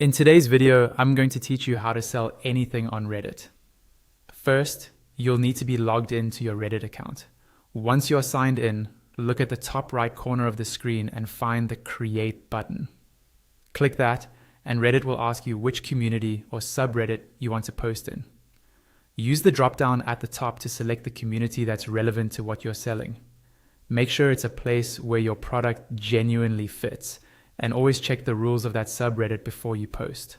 In today's video, I'm going to teach you how to sell anything on Reddit. First, you'll need to be logged into your Reddit account. Once you're signed in, look at the top right corner of the screen and find the Create button. Click that, and Reddit will ask you which community or subreddit you want to post in. Use the drop-down at the top to select the community that's relevant to what you're selling. Make sure it's a place where your product genuinely fits, and always check the rules of that subreddit before you post.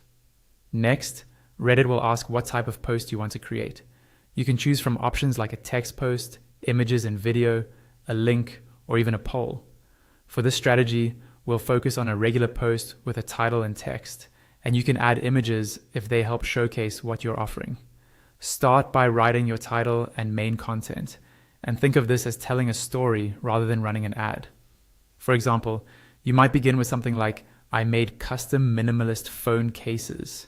Next, Reddit will ask what type of post you want to create. You can choose from options like a text post, images and video, a link, or even a poll. For this strategy, we'll focus on a regular post with a title and text, and you can add images if they help showcase what you're offering. Start by writing your title and main content, and think of this as telling a story rather than running an ad. For example, you might begin with something like, I made custom minimalist phone cases.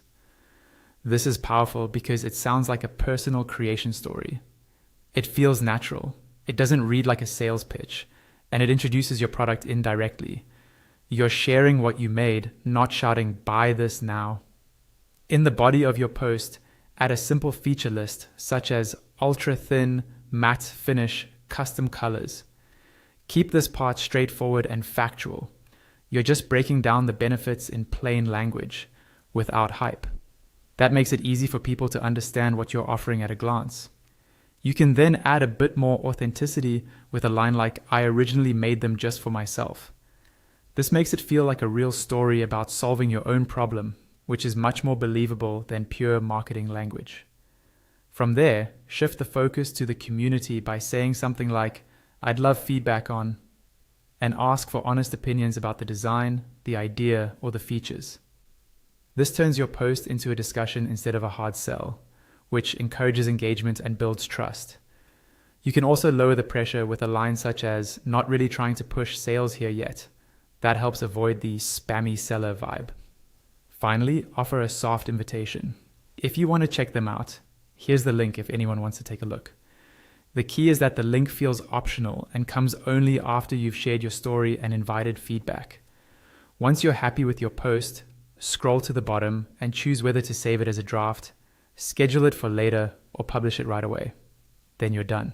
This is powerful because it sounds like a personal creation story. It feels natural. It doesn't read like a sales pitch, and it introduces your product indirectly. You're sharing what you made, not shouting, buy this now. In the body of your post, add a simple feature list such as ultra thin, matte finish, custom colors. Keep this part straightforward and factual. You're just breaking down the benefits in plain language, without hype. That makes it easy for people to understand what you're offering at a glance. You can then add a bit more authenticity with a line like, I originally made them just for myself. This makes it feel like a real story about solving your own problem, which is much more believable than pure marketing language. From there, shift the focus to the community by saying something like, I'd love feedback on, and ask for honest opinions about the design, the idea, or the features. This turns your post into a discussion instead of a hard sell, which encourages engagement and builds trust. You can also lower the pressure with a line such as, not really trying to push sales here yet. That helps avoid the spammy seller vibe. Finally, offer a soft invitation. If you want to check them out, here's the link if anyone wants to take a look. The key is that the link feels optional and comes only after you've shared your story and invited feedback. Once you're happy with your post, scroll to the bottom and choose whether to save it as a draft, schedule it for later, or publish it right away. Then you're done.